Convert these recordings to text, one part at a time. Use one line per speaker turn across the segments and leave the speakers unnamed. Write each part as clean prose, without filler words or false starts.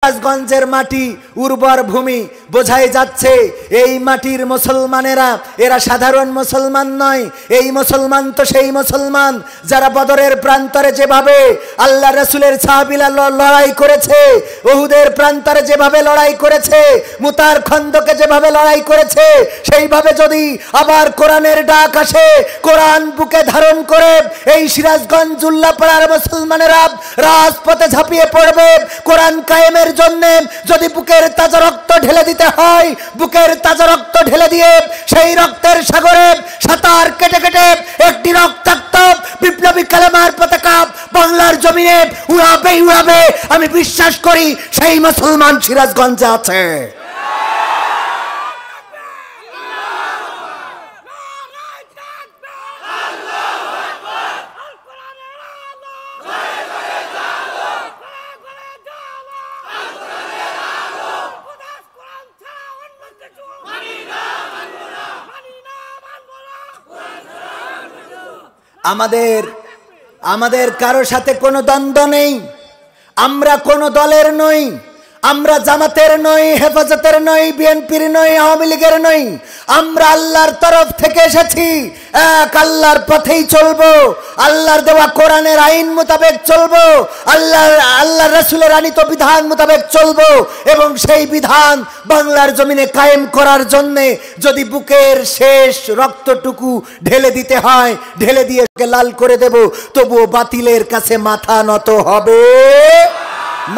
সিরাজগঞ্জের মাটি উর্বর ভূমি, বোঝাই যাচ্ছে এই মাটির মুসলমানেরা এরা সাধারণ মুসলমান নয়। এই মুসলমান তো সেই মুসলমান যারা বদরের প্রান্তরে যেভাবে আল্লাহ রাসূলের সাহাবীরা লড়াই করেছে, উহুদের প্রান্তরে যেভাবে লড়াই করেছে, মুতার খন্দকে যেভাবে লড়াই করেছে, সেইভাবে যদি আবার কোরআনের ডাক আসে, কোরআন বুকে ধারণ করে এই সিরাজগঞ্জ উল্লাপাড়ার মুসলমানেরা রাজপথে ঝাঁপিয়ে পড়বে। কোরআন কায়েমের জন্য যদি বুকের তাজা রক্ত ঢেলে দিতে হয়, বুকের তাজা রক্ত ঢেলে দিয়ে সেই রক্তের সাগরে সাঁতার কেটে কেটে একটি রক্তাক্ত বিপ্লবী কালেমার পতাকা বাংলার জমিনে উড়াবে উড়াবে, আমি বিশ্বাস করি সেই মুসলমান সিরাজগঞ্জে আছে। আমাদের কারো সাথে কোনো দ্বন্দ্ব নেই। আমরা কোনো দলের নই, আমরা জামাতের নই, হেফাজতের নই, বিএনপির নই, আওয়ামী লীগের নই। আমরা আল্লাহর তরফ থেকে এসেছি, এক আল্লাহর পথেই চলবো, আল্লাহর দেওয়া কোরআনের আইন মোতাবেক চলবো, আল্লাহর রাসূলের আনিত বিধান মোতাবেক চলবো এবং সেই বিধান বাংলার জমিনে কায়েম করার জন্যে যদি বুকের শেষ রক্তটুকু ঢেলে দিতে হয়, ঢেলে দিয়ে লাল করে দেব, তবুও বাতিলের কাছে মাথা নত হবে,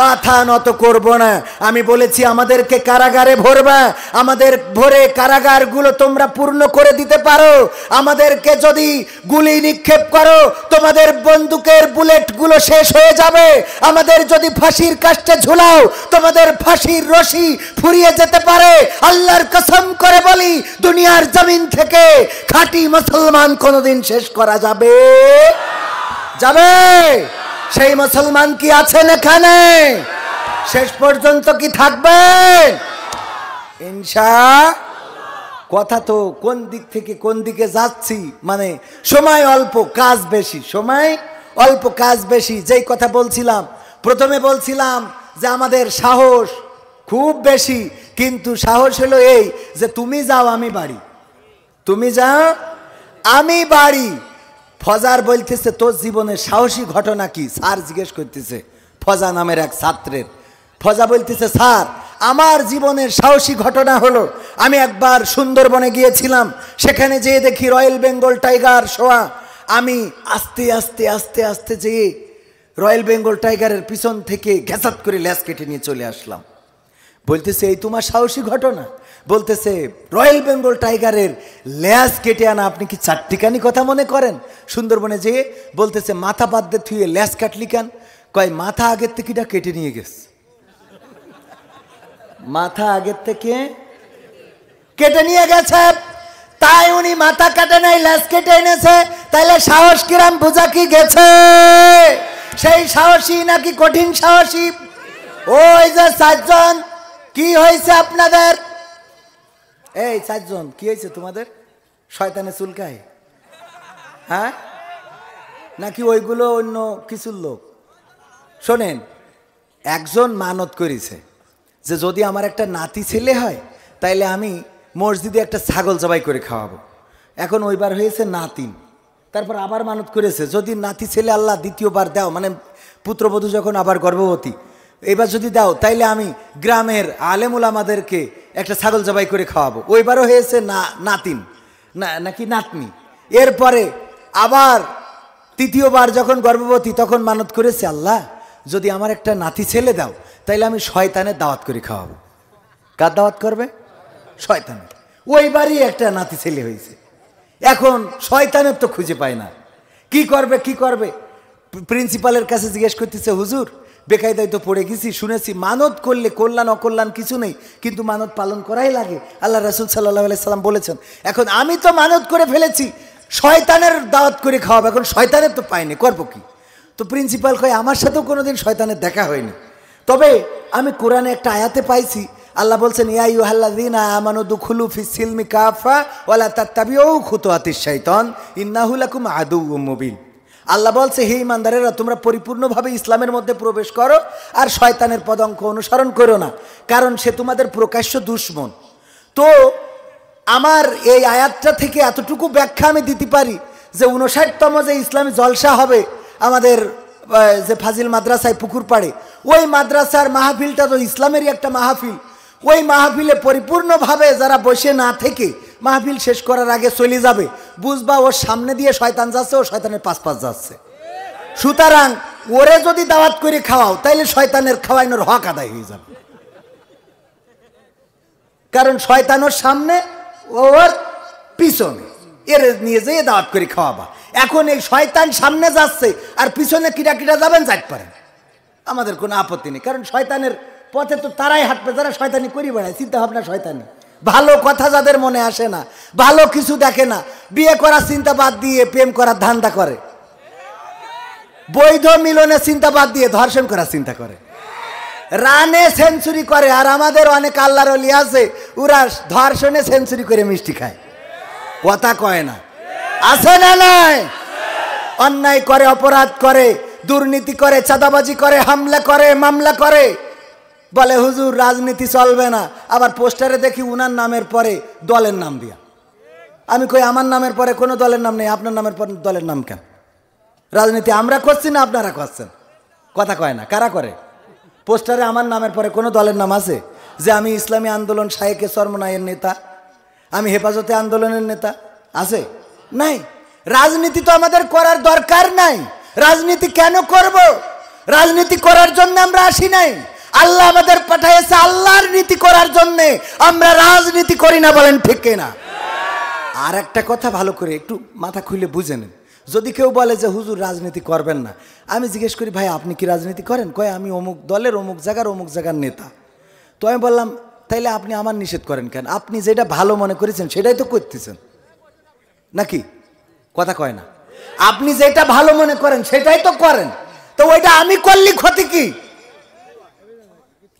মাথা নত করব না। আমি বলেছি আমাদেরকে কারাগারে ভরবা, আমাদের ভরে কারাগারগুলো তোমরা পূর্ণ করে দিতে পারো। আমাদেরকে যদি গুলি নিক্ষেপ করো, তোমাদের বন্দুকের বুলেটগুলো শেষ হয়ে যাবে। আমাদের যদি ফাঁসির কাস্টে ঝুলাও, তোমাদের ফাঁসির রশি ফুরিয়ে যেতে পারে। আল্লাহর কসম করে বলি, দুনিয়ার জমিন থেকে খাঁটি মুসলমান কোনোদিন শেষ করা যাবে? সেই মুসলমান কি আছেন এখানে? শেষ পর্যন্ত কি থাকবেন? ইনশাআল্লাহ। কথা তো কোন দিক থেকে কোন দিকে যাচ্ছি, মানে সময় অল্প কাজ বেশি, সময় অল্প কাজ বেশি। যেই কথা বলছিলাম প্রথমে, বলছিলাম যে আমাদের সাহস খুব বেশি, কিন্তু সাহস হলো এই যে তুমি যাও আমি বাড়ি, তুমি যাও আমি বাড়ি। ফজার বলতেছে তোর জীবনের সাহসী ঘটনা কি? স্যার জিজ্ঞেস করতেছে ফজা নামের এক ছাত্রের। ফজা বলতেছে স্যার আমার জীবনের সাহসী ঘটনা হলো আমি একবার সুন্দরবনে গিয়েছিলাম, সেখানে যেয়ে দেখি রয়্যাল বেঙ্গল টাইগার শোয়া। আমি আস্তে আস্তে আস্তে আস্তে যেয়ে রয়্যাল বেঙ্গল টাইগারের পিছন থেকে ঘেঁচাত করে ল্যাস কেটে নিয়ে চলে আসলাম। বলতেছে এই তোমার সাহসী ঘটনা? বলতেছে রয়্যাল বেঙ্গল টাইগারের ল্যাস কেটে আনা আপনি কি চারটিকানি কথা মনে করেন? সুন্দরবনে যেয়ে বলতেছে মাথা বাদ দিয়ে থুয়ে ল্যাস কাটলি কেন? কয় মাথা আগের থেকে কেটে নিয়ে গেছে, মাথা আগের থেকে কেটে নিয়ে গেছে, তাই উনি মাথা কাটে নাই ল্যাস কেটে এনেছে। তাইলে সাহস কিরাম বোঝা কি গেছে? সেই সাহসী নাকি কঠিন সাহসী? ওই যে চারজন, কি হয়েছে আপনাদের? এই চারজন কি হয়েছে তোমাদের? শয়তানে চুলকায়? হ্যাঁ, নাকি ওইগুলো অন্য কিছুর লোক? শোনেন, একজন মানত করেছে যে যদি আমার একটা নাতি ছেলে হয় তাইলে আমি মসজিদে একটা ছাগল জবাই করে খাওয়াবো। এখন ওইবার হয়েছে নাতিন, তারপর আবার মানত করেছে যদি নাতি ছেলে আল্লাহ দ্বিতীয়বার দাও, মানে পুত্রবধূ যখন আবার গর্ভবতী, এবার যদি দাও তাইলে আমি গ্রামের আলেমুল আমাদেরকে একটা ছাগল জবাই করে খাওয়াবো। ওইবারও হয়েছে নাতিন নাকি নাতনি। এরপরে আবার তৃতীয়বার যখন গর্ভবতী তখন মানত করেছে আল্লাহ যদি আমার একটা নাতি ছেলে দাও তাইলে আমি শয়তানের দাওয়াত করে খাওয়াবো। কার দাওয়াত করবে? শয়তানের। ওইবারই একটা নাতি ছেলে হয়েছে। এখন শয়তানের তো খুঁজে পায় না, কি করবে? প্রিন্সিপালের কাছে জিজ্ঞেস করতেছে হুজুর বেকায়দায় তো পড়ে গেছি, শুনেছি মানত করলে কল্যাণ অকল্যাণ কিছু নেই, কিন্তু মানত পালন করাই লাগে, আল্লাহ রাসূল সাল্লাল্লাহু আলাইহি সাল্লাম বলেছেন। এখন আমি তো মানত করে ফেলেছি, শয়তানের দাওয়াত করে খাওয়াবো, এখন শয়তানের তো পাইনি, করবো কি? তো প্রিন্সিপাল কয় আমার সাথেও কোনোদিন শয়তানের দেখা হয়নি, তবে আমি কোরআনে একটা আয়াতে পাইছি, আল্লাহ বলছেন ইয়া আইয়ুহাল্লাযীনা আমানু দুখুলু ফিস সিলমি কাফা ওয়া লা তাত্তাবিউ খুতুওয়াতিশ শাইতান ইন্নাহু লাকুম আদুউম মুবিন। আল্লাহ বলছে, হে ইমানদারেরা, তোমরা পরিপূর্ণভাবে ইসলামের মধ্যে প্রবেশ করো আর শয়তানের পদাঙ্ক অনুসরণ করো না, কারণ সে তোমাদের প্রকাশ্য দুশমন। তো আমার এই আয়াতটা থেকে এতটুকু ব্যাখ্যা আমি দিতে পারি যে 59তম যে ইসলামী জলসা হবে আমাদের যে ফাজিল মাদ্রাসায় পুকুর পাড়ে, ওই মাদ্রাসার মাহফিলটা তো ইসলামেরই একটা মাহফিল। ওই মাহফিলে পরিপূর্ণভাবে যারা বসে না থেকে মাহফিল শেষ করার আগে চলে যাবে, বুঝবা ওর সামনে দিয়ে শয়তান যাচ্ছে, ও শয়তানের পাশ পাশ যাচ্ছে। সুতরাং ওরে যদি দাওয়াত করে খাওয়াও, তাইলে শয়তানের খাওয়ানোর হক আদায় হয়ে যাবে, কারণ শয়তানের সামনে ওর পিছনে, এর নিয়ে যেয়ে দাওয়াত করে খাওয়াবা। এখন এই শয়তান সামনে যাচ্ছে আর পিছনে কিরা কিরা যাবেন, যাইতে পারেন, আমাদের কোনো আপত্তি নেই, কারণ শয়তানের পথে তো তারাই হাঁটবে যারা শয়তানি করি বেড়ায়, চিন্তা ভাবনা শয়তানি। ভালো কথা যাদের মনে আসে না, ভালো কিছু দেখে না, বিয়ে করার চিন্তা বাদ দিয়ে প্রেম করার ধান্দা করে, বৈধ মিলনের চিন্তা বাদ দিয়ে ধর্ষণ করার চিন্তা করে, রানে সেঞ্চুরি করে। আর আমাদের অনেক আল্লাহর ওলি আছে, ওরা ধর্ষণে সেঞ্চুরি করে মিষ্টি খায়, কথা কয় না, আছে না নাই? অন্যায় করে, অপরাধ করে, দুর্নীতি করে, চাঁদাবাজি করে, হামলা করে, মামলা করে, বলে হুজুর রাজনীতি চলবে না। আবার পোস্টারে দেখি উনার নামের পরে দলের নাম দিয়া। আমি কই, আমার নামের পরে কোনো দলের নাম নেই, আপনার নামের পরে দলের নাম কেন? রাজনীতি আমরা করছি না আপনারা করছেন? কথা কয় না। কারা করে? পোস্টারে আমার নামের পরে কোনো দলের নাম আছে যে আমি ইসলামী আন্দোলন শায়েকে চরমনাইয়ের নেতা, আমি হেফাজতে আন্দোলনের নেতা? আছে? নাই। রাজনীতি তো আমাদের করার দরকার নাই। রাজনীতি কেন করব? রাজনীতি করার জন্য আমরা আসি নাই। আল্লাহ আমাদের পাঠাইছে আল্লাহর নীতি করার জন্য, আমরা রাজনীতি করি না, বলেন ঠিক কিনা? আর একটা কথা ভালো করে একটু মাথা খুলে বুঝে নেন। যদি কেউ বলে যে হুজুর রাজনীতি করবেন না, আমি জিজ্ঞেস করি, ভাই আপনি কি রাজনীতি করেন? কয় আমি অমুক দলের অমুক জায়গার নেতা। তো আমি বললাম, তাইলে আপনি আমার নিষেধ করেন কেন? আপনি যেটা ভালো মনে করেছেন সেটাই তো করতেছেন, নাকি? কথা কয় না। আপনি যেটা ভালো মনে করেন সেটাই তো করেন, তো ওইটা আমি করলি ক্ষতি কি?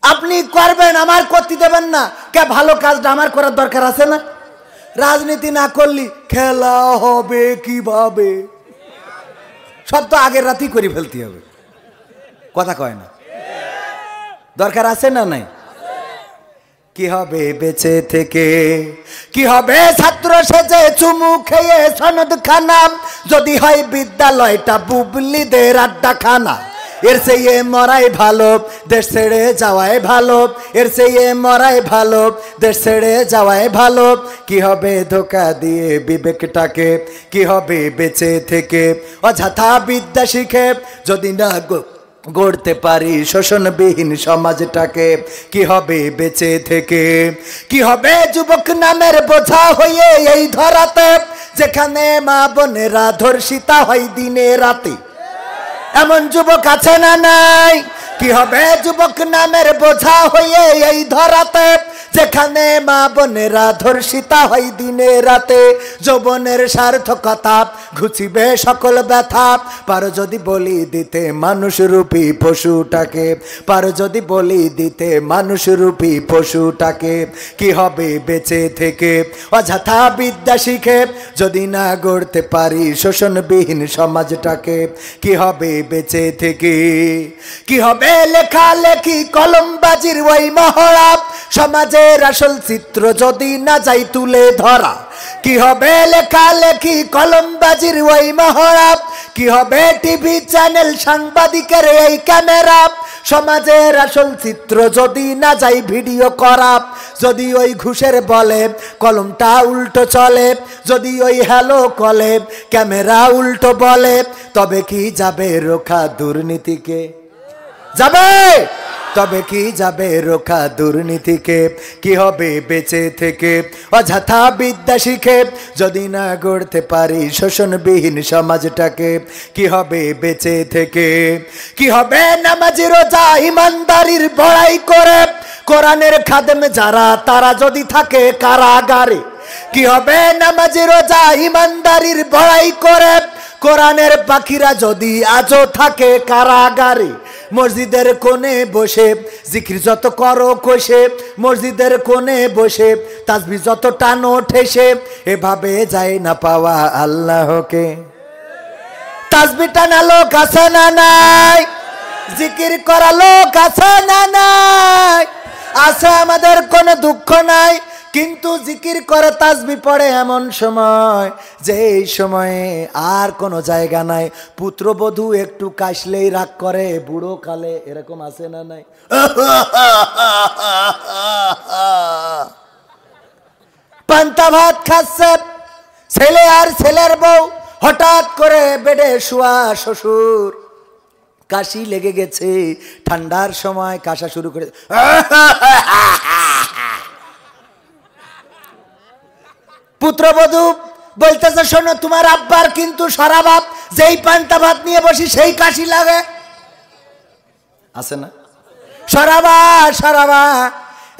আপনি করবেন, আমার করতে দেবেন না কে? ভালো কাজটা আমার করার দরকার আছে না? রাজনীতি না করলি খেলা হবে কিভাবে? সব তো আগের রাতেই করে ফেলতে হবে, কথা কয় না। দরকার আছে না নাই? কি হবে বেঁচে থেকে? কি হবে ছাত্র সেজে চুমু খেয়ে সনদ খানা? যদি হয় বিদ্যালয়টা বুবলিদের আড্ডা খানা। এর চেয়ে মরাই ভালো, দেশ ছেড়ে যাওয়াই ভালো। এর চেয়ে মরাই ভালো, দেশ ছেড়ে যাওয়াই ভালো। কি হবে ধোকা দিয়ে বিবেকটাকে? কি হবে বেঁচে থেকে? অযথা বিদ্যা শিখে যদি না গড়তে পারি শোষণবিহীন সমাজটাকে। কি হবে বেঁচে থেকে? কি হবে যুবক নামের বোঝা হয়ে এই ধরাতে, যেখানে মা বোনেরা ধর্ষিতা হয় দিনে রাতে? এমন যুবক আছে না নাই? কি হবে যুবক নামের বোঝা হয়ে এই ধরাতে, যেখানে মা বোনেরা ধর্ষিতা হয় দিনে রাতে? যৌবনের সার্থকতা ঘুচিবে সকল ব্যথা, পারো যদি বলি দিতে মানুষরূপী পশুটাকে। পারো যদি বলি দিতে মানুষরূপী পশুটাকে। কি হবে বেঁচে থেকে? অযথা বিদ্যা শিখে যদি না গড়তে পারি শোষণবিহীন সমাজটাকে। কি হবে বেঁচে থেকে? কি হবে লেখালেখি কলমবাজির ওই মহড়া, সমাজের আসল চিত্র যদি না যাই তুলে ধরা? কি হবে লেখালেখি কলমবাজির ওই মহড়া? কি হবে টিভি চ্যানেল সাংবাদিকের এই ক্যামেরা? সমাজের আসল চিত্র যদি না যাই ভিডিও করা? যদি ওই ঘুষের বলে কলমটা উল্টো চলে, যদি ওই হ্যালো কলে ক্যামেরা উল্টো বলে, তবে কি যাবে রোখা দুর্নীতিকে? যাবে? তবে কি যাবে রোখা দুর্নীতিকে? কি হবে বেঁচে থেকে? অযথা বিদ্যা শিখে যদি না গড়তে পারি শোষণবিহীন সমাজটাকে। কি হবে বেঁচে থেকে? কি হবে নামাজি রোজা ইমানদারির বড়াই করে, কোরআনের খাদেম যারা তারা যদি থাকে কারাগারে? কি হবে নামাজি রোজা ইমানদারির বড়াই করে, কোরআনের পাখিরা যদি আজও থাকে কারাগারে? মসজিদের কোণে বসে জিকির যত করো কষে, মসজিদের কোণে বসে তাসবিহ যত টানো ঠেসে, এভাবে যায় না পাওয়া আল্লাহকে। তাসবিহ টানা লোক আছে না নাই? জিকির করা লোক আছে না নাই? আছে, আমাদের কোনো দুঃখ নাই। কিন্তু জিকির করে তাসবিহ পড়ে এমন সময় যে এই সময়ে আর কোনো জায়গা নাই। পুত্রবধূ একটু কাশলেই রাগ করে বুড়ো কালে, এরকম আছে না নাই? পান্তা ভাত খাচ্ছে ছেলে আর ছেলের বউ, হঠাৎ করে বেডে শোয়া শ্বশুর, কাশি লেগে গেছে, ঠান্ডার সময় কাশা শুরু করে। পুত্রবধূ বলতেছে, শোনো তোমার আব্বার কিন্তু সারা বাপ, যেই পান্তা ভাত নিয়ে বসি সেই কাশি লাগে। আছে না? সরাবা সরাবা।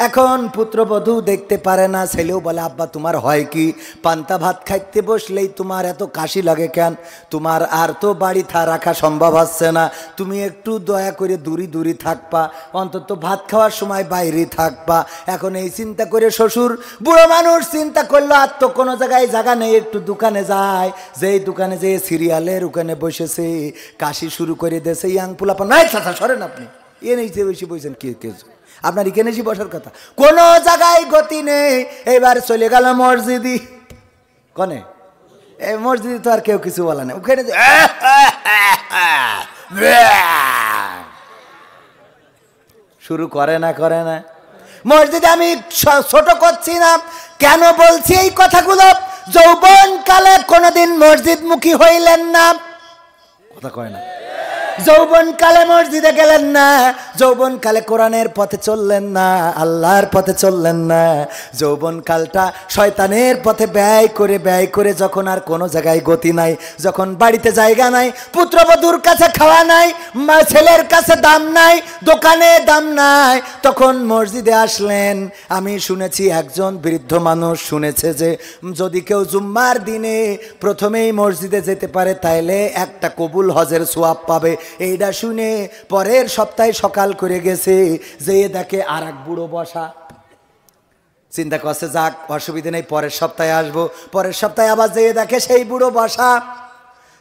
এখন পুত্রবধূ দেখতে পারে না, ছেলেও বলে, আব্বা তোমার হয় কি? পান্তা ভাত খাইতে বসলেই তোমার এত কাশি লাগে কেন? তোমার আর তো বাড়ি রাখা সম্ভব হচ্ছে না, তুমি একটু দয়া করে দূরে দূরে থাকবা, অন্তত ভাত খাওয়ার সময় বাইরে থাকবা। এখন এই চিন্তা করে শ্বশুর, বুড়ো মানুষ চিন্তা করলো, আর তো কোনো জায়গায় জায়গা নেই, একটু দোকানে যায়, যেই দোকানে যেয়ে সিরিয়ালের ওখানে বসেছে, কাশি শুরু করে দিয়েছে। ইয়াং পোলাপন, নাই চাচা সরেন আপনি, এ নেই যে বেশি বসেন কে কে, আপনার এখানে এসে বসার কথা, কোনো জায়গায় গতি নেই। এবার চলে গেল মসজিদি, কনে এই মসজিদে তো আর কেউ কিছু বলে না, ওখানে শুরু করে না করে না। মসজিদে আমি ছোট করছি না, কেন বলছি এই কথাগুলো? যৌবন কালে কোনোদিন মসজিদ মুখী হইলেন না, কথা কয় না। যৌবন কালে মসজিদে গেলেন না, যৌবন কালে কোরআনের পথে চললেন না, আল্লাহর পথে চললেন না। যৌবন কালটা শয়তানের পথে ব্যয় করে যখন আর কোনো জায়গায় গতি নাই, যখন বাড়িতে জায়গা নাই, পুত্রবধূর কাছে খাওয়া নাই, ছেলের কাছে দাম নাই, দোকানে দাম নাই, তখন মসজিদে আসলেন। আমি শুনেছি একজন বৃদ্ধ মানুষ শুনেছে যে যদি কেউ জুম্মার দিনে প্রথমেই মসজিদে যেতে পারে তাইলে একটা কবুল হজের সওয়াব পাবে। এইটা শুনে পরের সপ্তাহে সকাল করে গেছে, যে দেখে আর এক বুড়ো বসা। চিন্তা করছে, যাক অসুবিধা নেই, পরের সপ্তাহে আসবো। পরের সপ্তাহে আবার যেয়ে দেখে সেই বুড়ো বসা।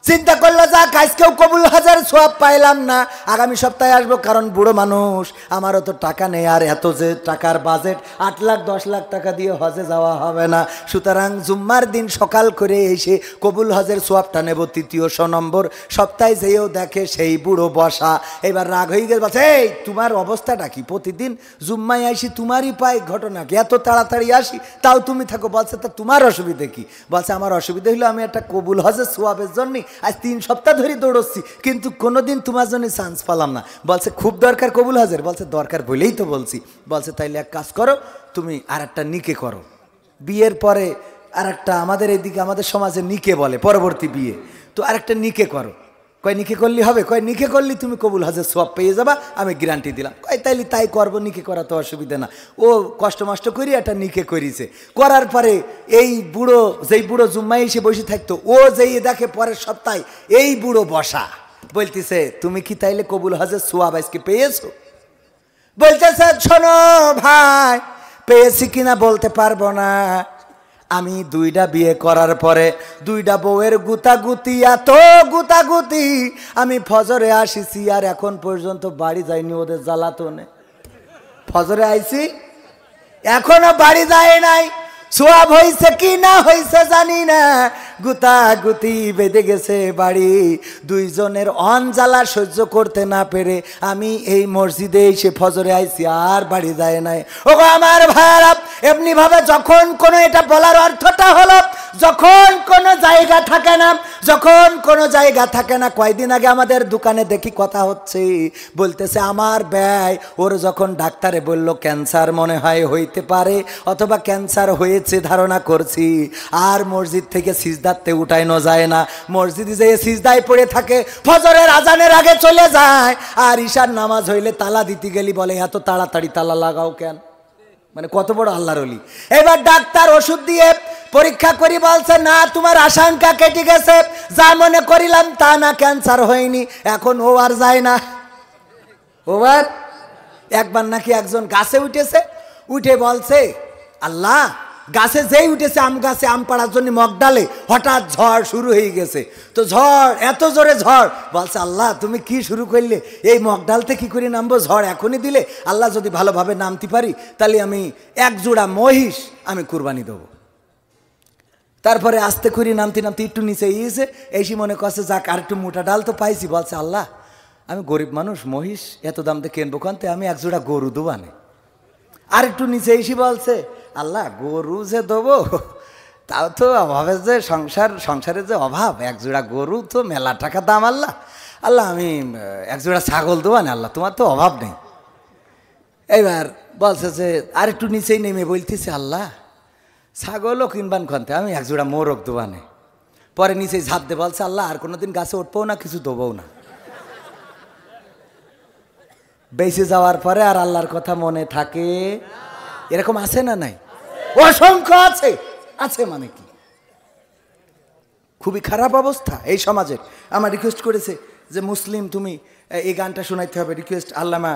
চিন্তা করলো, যাক আজকেও কবুল হাজার সোয়াব পাইলাম না, আগামী সপ্তাহে আসবো, কারণ বুড়ো মানুষ, আমারও তো টাকা নেই, আর এত যে টাকার বাজেট, 8 লাখ 10 লাখ টাকা দিয়ে হজে যাওয়া হবে না, সুতরাং জুম্মার দিন সকাল করে এসে কবুল হজের সোয়াবটা নেব। তৃতীয় নম্বর সপ্তাহে যেয়েও দেখে সেই বুড়ো বসা। এবার রাগ হয়ে গেছে, বলছে, এই তোমার অবস্থাটা কি? প্রতিদিন জুম্মায় আসি, তোমারই পাই ঘটনা কি? এত তাড়াতাড়ি আসি, তাও তুমি থাকো। বলছে, তা তোমার অসুবিধে কি? বলছে, আমার অসুবিধা হলো আমি একটা কবুল হজের সোয়াবের জন্য আজ 3 সপ্তাহ ধরে দৌড়চ্ছি, কিন্তু কোনোদিন তোমার জন্য চান্স পেলাম না। বলছে, খুব দরকার কবুল হজের? বলছে, দরকার বলেই তো বলছি। বলছে, তাইলে এক কাজ করো, তুমি আর একটা নিকে করো, বিয়ের পরে আর একটা, আমাদের এইদিকে আমাদের সমাজে নিকে বলে পরবর্তী বিয়ে, তো আর একটা নিকে করো। কয় নিকে করলি হবে? কয় নিকে করলি তুমি কবুল হজের সওয়াব পেয়ে যাবা, আমি গ্যারান্টি দিলাম। কয় তাইলে তাই করবো, নিকে করা তো অসুবিধা না। ও কষ্ট মষ্ট করি একটা নিকে করিছে। করার পরে এই বুড়ো, যেই বুড়ো জুম্মায় এসে বসে থাকতো, ও যেই দেখে পরের সপ্তাহে এই বুড়ো বসা, বলতেছে, তুমি কি তাইলে কবুল হজের সওয়াব আজকে পেয়েছো? বলতেছে, শোনো ভাই, পেয়েছি কিনা বলতে পারবো না, আমি 2টা বিয়ে করার পরে 2টা বউয়ের গুতাগুতি, এত গুতাগুতি, আমি ফজরে আসিছি আর এখন পর্যন্ত বাড়ি যাইনি ওদের জ্বালাতনে। ফজরে আইছি, এখনো বাড়ি যায় নাই, সোয়াব হয়েছে কি না হয়েছে জানি না, গুতাগুতি বেঁধে গেছে বাড়ি। 2 জনের অনজ্বালা সহ্য করতে না পেরে আমি এই মসজিদে এসে ফজরে আইছি, আর বাড়ি যায় নাই। ও আমার ভাইরা, এমনি ভাবে যখন কোনো, এটা বলার অর্থটা হলো, যখন কোনো জায়গা থাকে না, যখন কোনো জায়গা থাকে না। কয়দিন আগে আমাদের দোকানে দেখি কথা হচ্ছে, বলতেছে আমার ব্যয়, ওর যখন ডাক্তারে বলল ক্যান্সার মনে হয় হইতে পারে, অথবা ক্যান্সার হয়েছে ধারণা করছি, আর মসজিদ থেকে সিজদাতে উঠাইনো যায় না, মসজিদে যেয়ে সিজদায় পড়ে থাকে, ফজরের আজানের আগে চলে যায়, আর ঈশার নামাজ হইলে তালা দিতে গেলি বলে এত তাড়াতাড়ি তালা লাগাও কেন? মানে কত বড় আল্লাহর ওলি। এবার ডাক্তার ওষুধ দিয়ে পরীক্ষা করি বলছে, না তোমার আশঙ্কা কেটে গেছে, যা মনে করিলাম তা না, ক্যান্সার হয়নি। এখন ও আর যায় না। একবার নাকি একজন গাছে উঠেছে, উঠে বলছে, আল্লাহ গাছে যেই উঠেছে আম গাছে আম পাড়ার জন্য মগ ডালে হঠাৎ ঝড় শুরু হয়ে গেছে। তো ঝড়, এত জোরে ঝড়, বলছে আল্লাহ তুমি কি শুরু করলে, এই মগ ডালতে কি করে নামবো, ঝড় এখনই দিলে, আল্লাহ যদি ভালোভাবে নামতে পারি তাহলে আমি এক জোড়া মহিষ আমি কুরবানি দেবো। তারপরে আস্তে করে নামতে নামতে একটু নিচে গিয়েছে, এসে মনে করছে যাক আর একটু মোটা ডাল তো পাইছি, বলছে আল্লাহ আমি গরিব মানুষ, মহিষ এত দাম দিয়ে কিনবো কানতে, আমি এক জোড়া গরু দেবানে। আর একটু নিচে এসে বলছে আল্লাহ গরু যে দেবো তাও তো অভাবে যে সংসারের যে অভাব, এক জোড়া গরু তো মেলা টাকা দাম, আল্লাহ আল্লাহ আমি এক জোড়া ছাগল দেবানে, আল্লাহ তোমার তো অভাব নেই। এইবার বলছে যে আর একটু নিচেই নেমে বলতেছে আল্লাহ ছাগলও কিনবান খানতে, আমি এক জোড়া মোরগ দেবানে। পরে নিচেই ঝাঁপ দিয়ে বলছে আল্লাহ আর কোনোদিন গাছে উঠবও না, কিছু দেবও না। বেঁচে যাওয়ার পরে আর আল্লাহর কথা মনে থাকে? এরকম আছে না নাই? অসংখ্য আছে। আছে মানে কি, খুবই খারাপ অবস্থা এই সমাজের। আমার রিকোয়েস্ট করেছে যে মুসলিম তুমি এই গানটা শোনাইতে হবে, রিকোয়েস্ট আল্লামা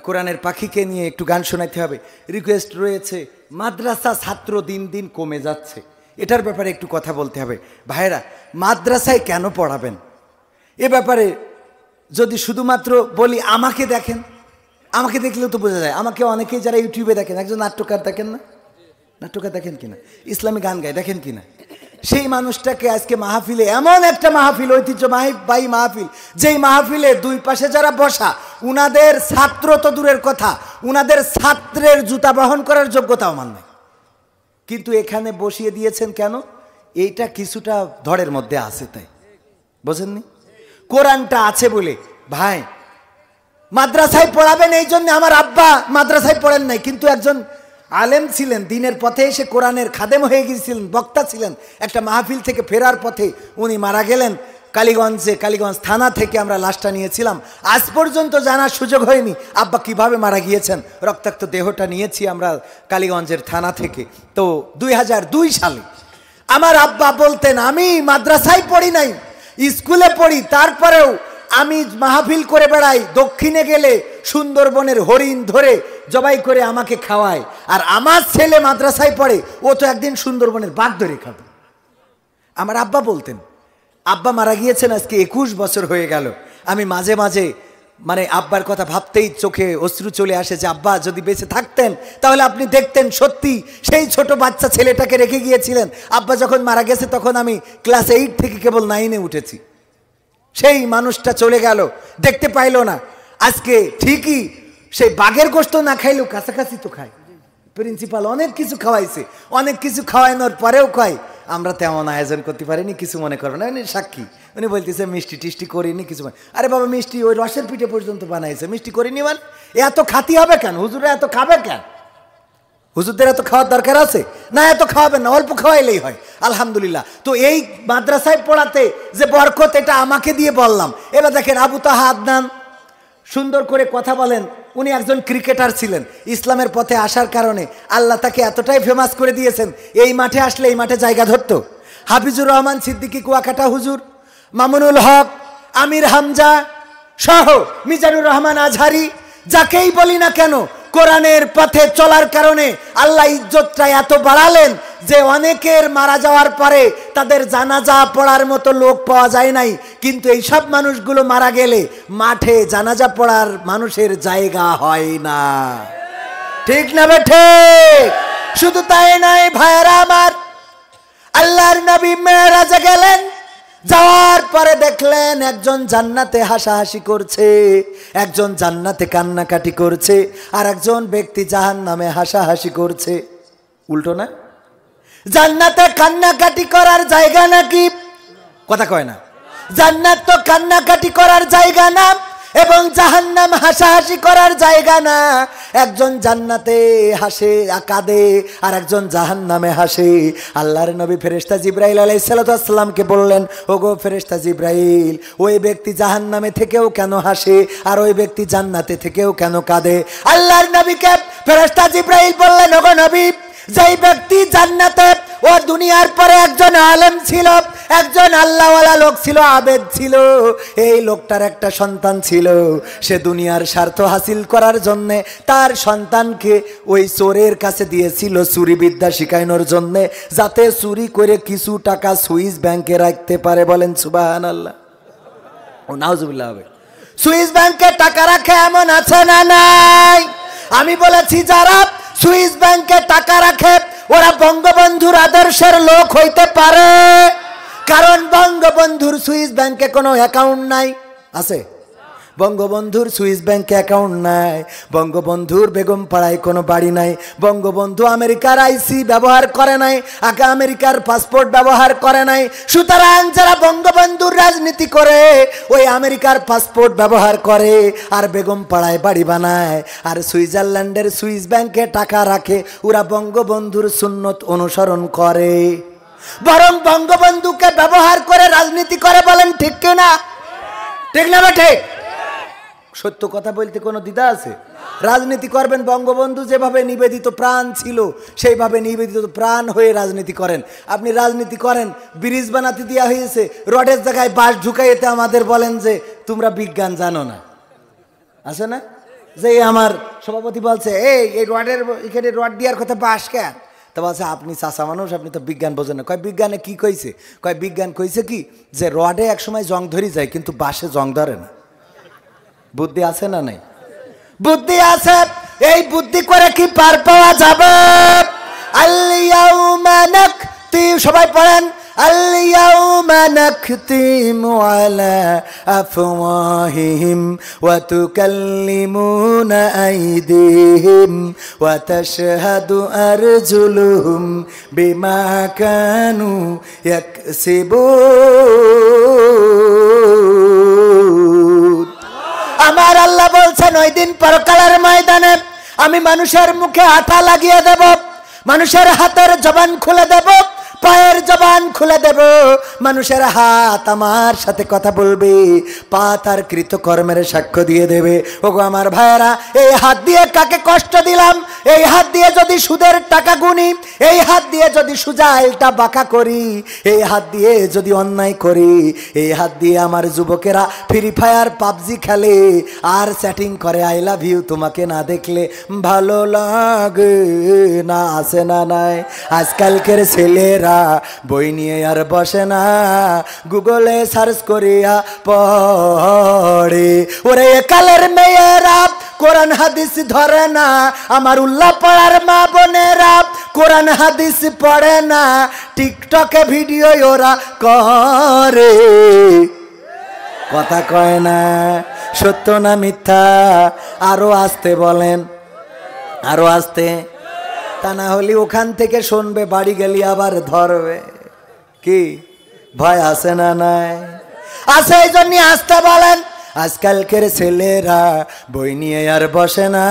কোরআনের পাখিকে নিয়ে একটু গান শোনাইতে হবে, রিকোয়েস্ট রয়েছে। মাদ্রাসা ছাত্র দিন দিন কমে যাচ্ছে, এটার ব্যাপারে একটু কথা বলতে হবে। ভাইরা মাদ্রাসায় কেন পড়াবেন এ ব্যাপারে যদি শুধুমাত্র বলি, আমাকে দেখেন, আমাকে দেখলেও তো বোঝা যায়। আমাকে অনেকেই যারা ইউটিউবে দেখেন, একজন নাট্যকার দেখেন না, নাট্যকার দেখেন কিনা, ইসলামী গান গায় দেখেন কিনা, সেই মানুষটাকে আজকে মাহফিলে, এমন একটা মাহফিল, ঐতিহ্যবাহী মাহফিল, যেই মাহফিলে দুই পাশে যারা বসা উনাদের ছাত্র তো দূরের কথা, উনাদের ছাত্রের জুতা বহন করার যোগ্যতাও আমার নাই, কিন্তু এখানে বসিয়ে দিয়েছেন কেন? এইটা কিছুটা ধড়ের মধ্যে আছে, তাই বোঝেননি? কোরআনটা আছে বলে। ভাই মাদ্রাসায় পড়াবেন এই জন্য, আমার আব্বা মাদ্রাসায় পড়েন নাই, কিন্তু একজন আলেম ছিলেন, দিনের পথে এসে কোরআনের খাদেম হয়ে গিয়েছিলেন, বক্তা ছিলেন। একটা মাহফিল থেকে ফেরার পথে উনি মারা গেলেন কালীগঞ্জে, কালীগঞ্জ থানা থেকে আমরা লাশটা নিয়েছিলাম। আজ পর্যন্ত জানার সুযোগ হয়নি আব্বা কিভাবে মারা গিয়েছেন। রক্তাক্ত দেহটা নিয়েছি আমরা কালীগঞ্জের থানা থেকে। তো 2002 সালে আমার আব্বা বলতেন, আমি মাদ্রাসায় পড়ি নাই, স্কুলে পড়ি, তারপরেও আমি মাহফিল করে বেড়াই, দক্ষিণে গেলে সুন্দরবনের হরিণ ধরে জবাই করে আমাকে খাওয়ায়, আর আমার ছেলে মাদ্রাসায় পড়ে, ও তো একদিন সুন্দরবনের বাঘ ধরে খাবে। আমার আব্বা বলতেন। আব্বা মারা গিয়েছেন আজকে 21 বছর হয়ে গেল। আমি মাঝে মাঝে মানে আব্বার কথা ভাবতেই চোখে অশ্রু চলে আসে যে আব্বা যদি বেঁচে থাকতেন তাহলে আপনি দেখতেন সত্যি সেই ছোট বাচ্চা ছেলেটাকে রেখে গিয়েছিলেন। আব্বা যখন মারা গেছে তখন আমি ক্লাস 8 থেকে কেবল 9-এ উঠেছি। সেই মানুষটা চলে গেল, দেখতে পাইল না। আজকে ঠিকই সেই বাঘের গোশত না খাইলেও কাছাকাছি তো খায়। প্রিন্সিপাল অনেক কিছু খাওয়াইছে, অনেক কিছু খাওয়ানোর পরেও কয় আমরা তেমন আয়োজন করতে পারিনি, কিছু মনে করো না। উনি সাক্ষী, উনি বলতেছে মিষ্টি টিষ্টি করিনি কিছু। আরে বাবা মিষ্টি ওই রসের পিঠে পর্যন্ত বানাইছে, মিষ্টি করিনি মানে এত খাতি হবে কেন? হুজুরা এত খাবে কেন? হুজুরদের এত খাওয়ার দরকার আছে না? এত খাওয়াবেন না, অল্প খাওয়াইলেই হয়। আলহামদুলিল্লাহ। তো এই মাদ্রাসায় পড়াতে যে বরকত, এটা আমাকে দিয়ে বললাম। এবার দেখেন আবু তাহা আদনান সুন্দর করে কথা বলেন। উনি একজন ক্রিকেটার ছিলেন, ইসলামের পথে আসার কারণে আল্লাহ তাকে এতটাই ফেমাস করে দিয়েছেন, এই মাঠে আসলে এই মাঠে জায়গা ধরতো। হাফিজুর রহমান সিদ্দিকী কুয়াকাটা হুজুর, মামুনুল হক, আমির হামজা সহ মিজানুর রহমান আজহারি, যাকেই বলি না কেন, কোরআনের পথে চলার কারণে আল্লাহ ইজ্জতটা এত বাড়ালেন যে অনেকের মারা যাওয়ার পরে তাদের জানাজা পড়ার মতো লোক পাওয়া যায় নাই। কিন্তু এই সব মানুষগুলো মারা গেলে মাঠে জানাজা পড়ার মানুষের জায়গা হয় না। ঠিক না বেঠে? শুধু তাই নয় ভাইরা আমার, আল্লাহর নবী মেরাজে গেলেন, যাওয়ার পরে দেখলেন একজন জান্নাতে হাসাহাসি করছে, একজন জান্নাতে কান্নাকাটি করছে, আর একজন ব্যক্তি জাহান্নামে হাসাহাসি করছে। উল্টো না? জান্নাতে কান্নাকাটি করার জায়গা নাকি? কথা কয় না। জান্নাত তো কান্নাকাটি করার জায়গা না, এবং জাহান্নাম হাসাহাসি করার জায়গা না। একজন জান্নাতে হাসে কাঁদে, আর একজন জাহান্নামে হাসে। আল্লাহর নবী ফেরেশতা জিবরাইল আলাইহিস সালামকে বললেন, ওগো ফেরেশতা জিবরাইল, ওই ব্যক্তি জাহান্নামে থেকেও কেন হাসে আর ওই ব্যক্তি জান্নাতে থেকেও কেন কাঁদে? আল্লাহর নবীকে ফেরেশতা জিবরাইল বললেন, ওগো নবী, যেই ব্যক্তি জান্নাতে ও দুনিয়ার পরে একজন আলেম ছিল, একজন আল্লাহওয়ালা লোক ছিল, আবেদ ছিল। এই লোকটার একটা সন্তান ছিল। সে দুনিয়ার স্বার্থ হাসিল করার জন্যে তার সন্তানকে ওই চোরের কাছে দিয়েছিল চুরি বিদ্যা শিখানোর জন্যে, যাতে চুরি করে কিছু টাকা সুইস ব্যাংকে রাখতে পারে। বলেন সুবহানাল্লাহ, ও নাউজুবিল্লাহ হবে। সুইস ব্যাংকে টাকা রাখে এমন আছে না নাই? আমি বলেছি যারা সুইস ব্যাংকে টাকা রাখে ওরা বঙ্গবন্ধুর আদর্শের লোক হইতে পারে, কারণ বঙ্গবন্ধুর সুইস ব্যাংকে কোনো অ্যাকাউন্ট নাই। আছে? বঙ্গবন্ধুর সুইস ব্যাংকে অ্যাকাউন্ট নাই। বঙ্গবন্ধুর বেগম পাড়ায় কোনো বাড়ি নাই। বঙ্গবন্ধু আমেরিকার আইসি ব্যবহার করে নাই, আগে আমেরিকার পাসপোর্ট ব্যবহার করে নাই। সুতরাং যারা বঙ্গবন্ধুর রাজনীতি করে ওই আমেরিকার পাসপোর্ট ব্যবহার করে আর বেগম পাড়ায় বাড়ি বানায় আর সুইজারল্যান্ডের সুইস ব্যাংকে টাকা রাখে, ওরা বঙ্গবন্ধুর সুন্নত অনুসরণ করে, বরং বঙ্গবন্ধুকে ব্যবহার করে রাজনীতি করে। বলেন ঠিক কিনা? ঠিক না ঠিক? সত্য কথা বলতে কোনো দ্বিধা আছে? রাজনীতি করবেন, বঙ্গবন্ধু যেভাবে নিবেদিত প্রাণ ছিল সেইভাবে নিবেদিত প্রাণ হয়ে রাজনীতি করেন। আপনি রাজনীতি করেন, ব্রিজ বানাতে দেওয়া হয়েছে, রডের জায়গায় বাঁশ ঢুকাইতে আমাদের বলেন যে তোমরা বিজ্ঞান জানো না। আছে না? যে আমার সভাপতি বলছে এই রডের এখানে রড দেওয়ার কথা বাঁশ কেন? তা বলছে আপনি চাষা মানুষ, আপনি তো বিজ্ঞান বোঝেন না। কয় বিজ্ঞানে কি কইছে? কয় বিজ্ঞান কইছে কি যে রডে একসময় জং ধরি যায় কিন্তু বাঁশে জং ধরে না। বুদ্ধি আছে না নাই? বুদ্ধি আছে। এই বুদ্ধি করে কি পার পাওয়া যাবে? আল-ইয়াউমা নাখতি, সবাই পড়েন, আল-ইয়াউমা নাখতিমু আলা আফওয়াহিহিম ওয়া তুকাল্লিমুনা আইদিহিম ওয়া তাশহাদু আরজুলুহুম বিমা কানু ইয়াকসিবুন। আমার আল্লাহ বলছেন ওই দিন পরকালের ময়দানে আমি মানুষের মুখে আঠা লাগিয়ে দেব, মানুষের হাতের জবান খুলে দেব, পায়ের জবান খুলে দেব। মানুষের হাত আমার সাথে কথা বলবে, পা তার কৃতকর্মের সাক্ষ্য দিয়ে দেবে। ওগো আমার ভাইয়েরা, এই হাত দিয়ে কাকে কষ্ট দিলাম? এই হাত দিয়ে যদি সুদের টাকা গুনি, এই হাত দিয়ে যদি সুজা আইলটা বাঁকা করি, এই হাত দিয়ে যদি অন্যায় করি, এই হাত দিয়ে আমার যুবকেরা ফ্রি ফায়ার পাবজি খেলে আর চ্যাটিং করে আই লাভ ইউ তোমাকে না দেখলে ভালো লাগে না। আছে না নাই? আজকালকের ছেলেরা বই নিয়ে আর বসে না, গুগলে সার্চ করিয়া পড়ে। ওরে কালের মেয়েরা কোরআন হাদিস ধরে না, আমার উল্লাহ পাড়ার মা বোনেরা কোরআন হাদিস পড়ে না, টিকটকে ভিডিও ওরা করে। কথা কয় না, সত্য না মিথ্যা? আরো আসতে বলেন, আরো আসতে। তা না হলে ওখান থেকে শুনবে, বাড়ি গেলি আবার ধরবে। কি ভয় আছে না নাই? আছে, এই জন্য আসতে বলেন। আজকালকের ছেলেরা বই নিয়ে আর বসে না,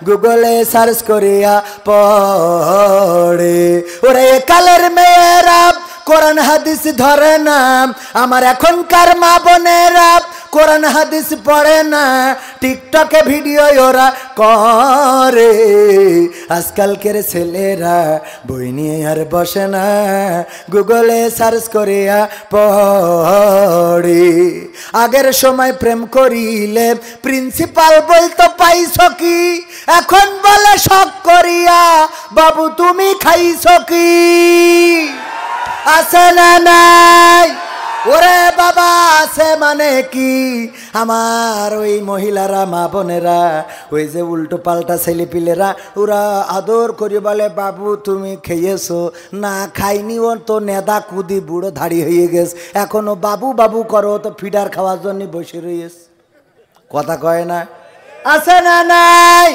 গুগলে সার্চ করিয়া পড়ে। ওরে কালের মেয়েরা কোরআন হাদিস ধরে না, আমার এখনকার মা বোনেরা কোরআন হাদিস পড়ে না, টিকটকে ভিডিও ওরা করে। আজকালকের ছেলেরা বই নিয়ে আর বসে না, গুগলে সার্চ করিয়া পড়ে। আগের সময় প্রেম করিলে প্রিন্সিপাল বলতো পাইছ কি, এখন বলে শখ করিয়া বাবু তুমি খাইছ কি। আছে না নাই? ওরে বাবা, আছে মানে কি? আমার ওই মহিলারা, মা বোনেরা, ওই যে উল্টো পাল্টা ছেলেপিলেরা, ওরা আদর করে বলে বাবু তুমি খেয়েছো না? খাইনি, ও তো নেদা কুদি বুড়ো ধাড়ি হয়ে গেছে, এখনো বাবু বাবু করো, তো ফিডার খাওয়ার জন্য বসে রয়েছে। কথা কয় না? আছে না নাই?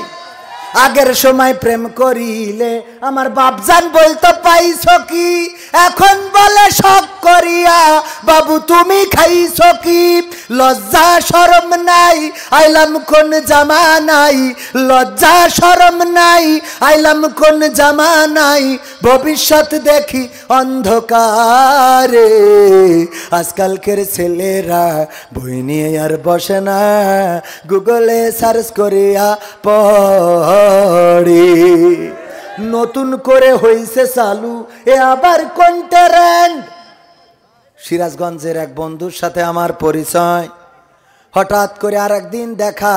আগের সময় প্রেম করিলে আমার বাপজান বলতো পাইছ কি, এখন বলে শখ করিয়া বাবু তুমি খাইছ কি। লজ্জা শরম নাই, আইলাম কোন জামানাই, লজ্জা শরম নাই, আইলাম কোন জামানাই, ভবিষ্যৎ দেখি অন্ধকারে। আজকালকের ছেলেরা বই নিয়ে আর বসে না, গুগলে সার্চ করিয়া পড়ে। নতুন করে হইছে চালু এ আবার কোন ট্রেন্ড। সিরাজগঞ্জের এক বন্ধুর সাথে আমার পরিচয়, হঠাৎ করে আর একদিন দেখা,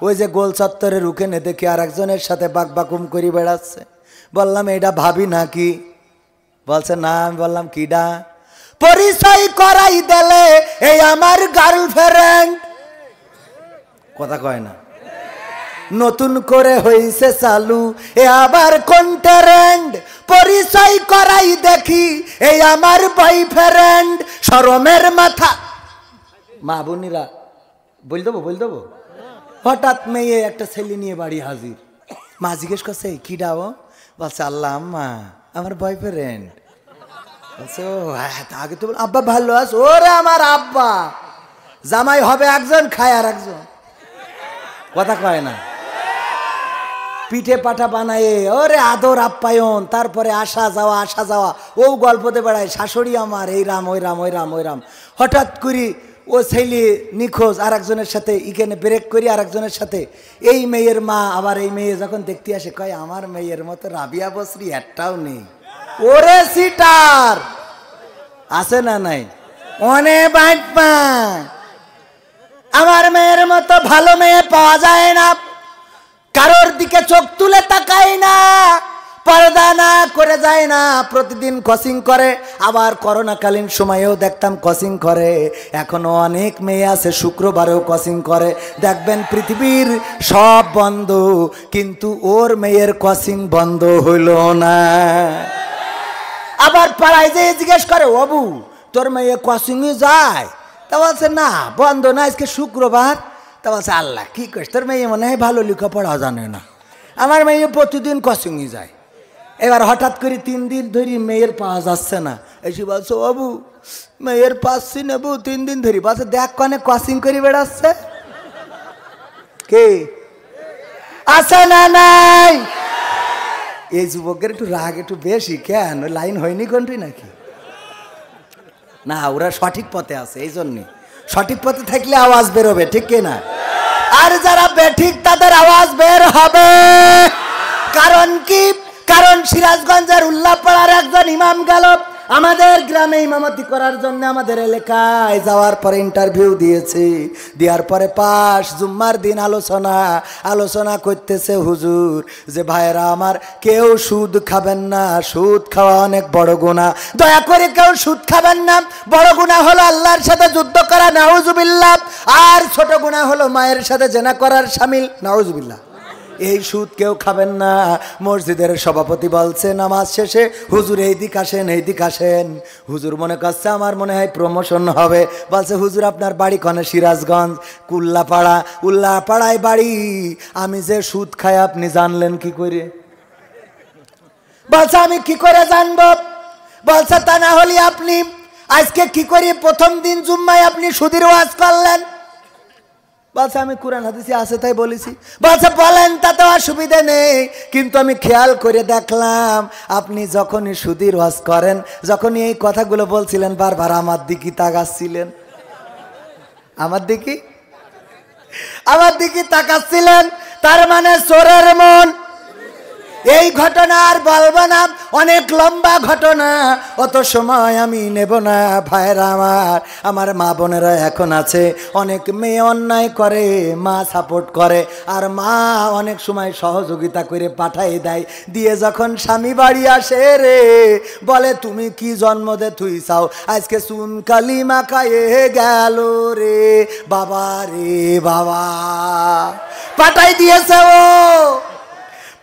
ওই যে গোল চত্বরের উকেনে দেখি আর একজনের সাথে বাকবাকুম করে বেড়াচ্ছে। বললাম এটা ভাবি নাকি? বলছে না। আমি বললাম কিডা? পরিচয় করাই দিলে এই আমার গার্লফ্রেন্ড। কথা কয় না। নতুন করে হইছে চালু এ আবার কোন ট্রেন্ড, পরিচয় করাই দেখি এই আমার বয়ফ্রেন্ড। শরমের মাথা। মা বোনিরা বল দেবো। হঠাৎ মেয়ে একটা ছেলে নিয়ে বাড়ি হাজির। মা জিজ্ঞেস করছে কিডা ও? বলছে আল্লাহ আম্মা আমার বয়ফ্রেন্ড। বলছে ও আগে তো আব্বা ভালো আছো? ওরে আমার আব্বা, জামাই হবে একজন খায় আর একজন। কথা কয় না। পিঠে পাঠা বানায়ে ওরে আদর আপ্যায়ন, তারপরে আসা যাওয়া ও গল্পতে বেড়ায় শাশুড়ি আমার এই রাম ওই রাম। হঠাৎ করি ও ছেলে নিখোঁজ আর একজনের সাথে, ইখানে ব্রেক করি আর একজনের সাথে। এই মেয়ের মা আবার এই মেয়ে যখন দেখতে আসে কয় আমার মেয়ের মতো রাবিয়া বসরি একটাও নেই। ওরে সিটার আছে না নাই? অনেক বাইপা আমার মেয়ের মতো ভালো মেয়ে পাওয়া যায় না। কারোর দিকে চোখ তুলে তাকায় না, পর্দা না করে যায় না, প্রতিদিন কসিং করে। আবার করোনাকালীন সময়েও দেখতাম কসিং করে। এখনো অনেক মেয়ে আছে শুক্রবারেও কসিং করে। দেখবেন পৃথিবীর সব বন্ধ, কিন্তু ওর মেয়ের কসিং বন্ধ হইল না। আবার পাড়ায় যে জিজ্ঞেস করে অবু তোর মেয়ে কসিংয়ে যায়? তা বলছে না বন্ধ না, আজকে শুক্রবার। তা বলছে আল্লাহ কি করিস, তোর মেয়ে মনে হয় ভালো লেখাপড়া জানে না। আমার মেয়ে প্রতিদিন কসিংয়ে যায়। এবার হঠাৎ করে 3 দিন ধরে মেয়ের পাওয়া যাচ্ছে না। এসে বলছো বাবু মেয়ের পাচ্ছি না বউ 3 দিন ধরে। বলছে দেখ কনে কসিং করে বেড়াচ্ছে। কে আছে না নাই? এই যুবকের একটু রাগ একটু বেশি। কেন লাইন হয়নি কোনটি নাকি? না ওরা সঠিক পথে আছে, এই জন্যে। সঠিক পথে থাকলে আওয়াজ বেরোবে, ঠিক কিনা? আর যারা বেঠিক তাদের আওয়াজ বের হবে। কারণ কি? কারণ সিরাজগঞ্জের উল্লাপাড়ার একজন ইমাম গেল আমাদের গ্রামে ইমামতি করার জন্য আমাদের এলাকায়। যাওয়ার পরে ইন্টারভিউ দিয়েছে, দেওয়ার পরে পাস। জুম্মার দিন আলোচনা করতেছে হুজুর যে ভাইরা আমার কেউ সুদ খাবেন না, সুদ খাওয়া অনেক বড় গুনাহ, দয়া করে কেউ সুদ খাবেন না। বড় গুনাহ হলো আল্লাহর সাথে যুদ্ধ করা, নাউজুবিল্লাহ। আর ছোট গুনাহ হলো মায়ের সাথে জেনা করার শামিল, নাউজুবিল্লাহ। এই সুদ কেউ খাবেন না। মসজিদের সভাপতি বলছে নামাজ শেষে হুজুর এইদিক আসেন। হুজুর মনে করছে আমার মনে হয় প্রমোশন হবে। বলছে হুজুর আপনার বাড়ি কনে? সিরাজগঞ্জ উল্লাপাড়ায় বাড়ি। আমি যে সুদ খাই আপনি জানলেন কি করে? বলছে আমি কি করে জানবো? বলছে তা না হলে আপনি আজকে কি করে প্রথম দিন জুম্মায় আপনি সুদের ওয়াজ করলেন? বলছে আমি কোরআন হাদিসে আছে তাই বলেছি। বলছে বলেন তাতে অসুবিধা নেই, কিন্তু আমি খেয়াল করে দেখলাম আপনি যখনই সুদের ওয়াজ করেন, যখনই এই কথাগুলো বলছিলেন বারবার আমার দিকে তাকাচ্ছিলেন। আমার দিকে তাকাচ্ছিলেন। তার মানে চোরের মন। এই ঘটনা আর বলবো না, অনেক লম্বা ঘটনা, অত সময় আমি নেব না। ভাইরা আমার মা বোনেরা এখন আছে, অনেক মেয়ে অন্যায় করে, মা সাপোর্ট করে, আর মা অনেক সময় সহযোগিতা করে পাঠাই দেয়। দিয়ে যখন স্বামী বাড়ি আসে রে বলে তুমি কি জন্ম দে তুই চাও, আজকে চুন কালি মাখায়ে গেল রে বাবা, পাঠাই দিয়েছে ও,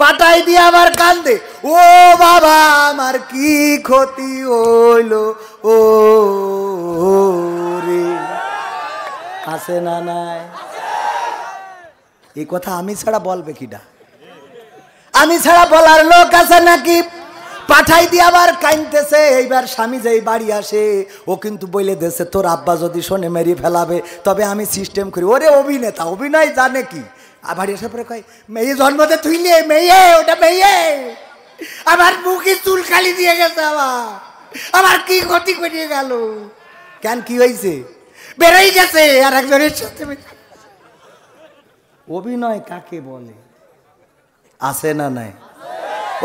পাঠাই দিয়ে আবার কান্দে, ও বাবা আমার কি ক্ষতি হইল ও রে। আছে না নাই? এই কথা আমি ছাড়া বলবে কিডা? আমি ছাড়া বলার লোক আছে নাকি? পাঠাই দিয়ে আবার কাঁদতেছে। এইবার স্বামী যেই বাড়ি আসে ও কিন্তু বলে দেছে তোর আব্বা যদি শোনে মেরে ফেলাবে, তবে আমি সিস্টেম করি। ওরে অভিনেতা, অভিনয় জানে কি? আবার এসে পরে কয় মেয়ে জন্মতে তুইলে মেয়ে, ওটা মেয়ে, আমার মুখে চুল কালি দিয়ে গেছে, আমার কি ক্ষতি করিয়ে গেল। কেন কি হয়েছে? বেরোই গেছে আর একজনের সাথে। অভিনয় কাকে বলে? আছে না নাই?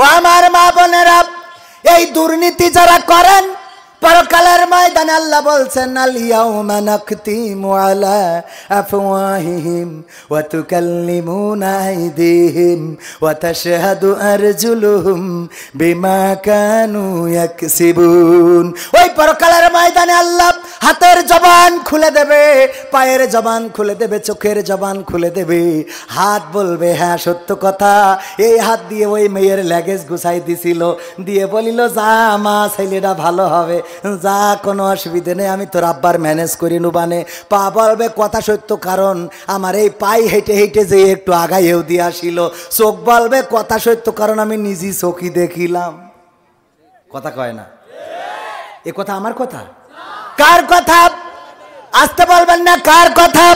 ও আমার মা বোনেরা, এই দুর্নীতি যারা করেন পরকালের ময়দানে আল্লাহ বলছেন আল ইয়াউমা নাখতিমু আলা আফওয়াহিহিম ওয়া তুকাল্লিমুনা আইদিহিম ওয়া তাশহাদু আরজুলুহুম বিমা কানু ইয়াকসিবুন। ওই পরকালের ময়দানে আল্লাহ হাতের জবান খুলে দেবে, পায়ের জবান খুলে দেবে, চোখের জবান খুলে দেবে। হাত বলবে হ্যাঁ সত্য কথা, এই হাত দিয়ে ওই মেয়ের ল্যাগেজ গুছাই দিছিল, দিয়ে বলিল যা মা ছেলেটা ভালো হবে, যা কোনো অসুবিধে নেই, আমি তোর আব্বার ম্যানেজ করি নুবানে। পা বলবে কথা সত্য, কারণ আমার এই পাই হেঁটে হেঁটে যে একটু আগাইয়েও দিয়ে আসিল। চোখ বলবে কথা সত্য, কারণ আমি নিজে চোখই দেখিলাম। কথা কয় না? এ কথা আমার কথা? কার কথা? আসতে বলবেন না, কার কথা?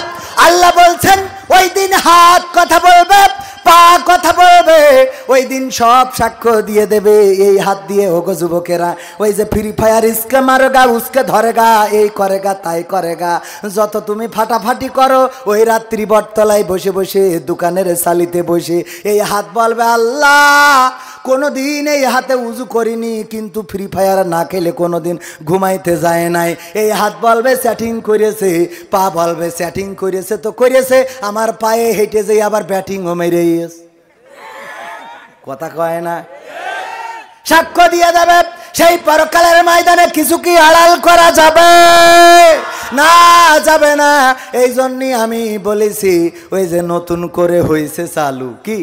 আল্লাহ বলছেন ওই দিন হাত কথা বলবে, পা কথা বলবে, ওই দিন সব সাক্ষ্য দিয়ে দেবে। এই হাত দিয়ে ওগো যুবকেরা, ওই যে ফ্রি ফায়ার ইসকে মারোগা উসকে ধরেগা, এই করেগা তাই করেগা, যত তুমি ফাটাফাটি করো ওই রাত্রি বটতলায় বসে বসে দোকানের সালিতে বসে এই হাত বলবে আল্লাহ কোনোদিন এই হাতে উজু করিনি, কিন্তু ফ্রি ফায়ার না খেলে কোনোদিন ঘুমাইতে যায় নাই। এই হাত বলবে চ্যাটিং করেছে, পা বলবে চ্যাটিং করেছে তো করেছে, আমার পায়ে হেঁটে যে আবার ব্যাটিংও মেরে। কথা কয় না? সাক্ষ্য দিয়ে দেবে সেই পরকালের ময়দানে। কিছু কি আড়াল করা যাবে? না, যাবে না। এই জন্যই আমি বলেছি ওই যে নতুন করে হয়েছে চালু, কি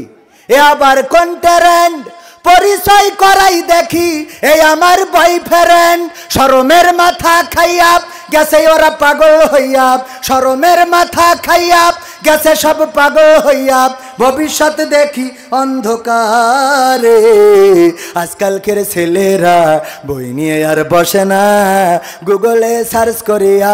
এ আবার কন্টেরেন্ট পরিচয় করাই দেখি, এই আমার বয়ফ্রেন্ড। শরমের মাথা খাইয়া গেছে ওরা পাগল হইয়া, শরমের মাথা খাইয়া গেছে সব পাগল হইয়া, ভবিষ্যৎ দেখি অন্ধকারে। আজকালকের ছেলেরা বই নিয়ে আর বসে না, গুগলে সার্চ করিয়া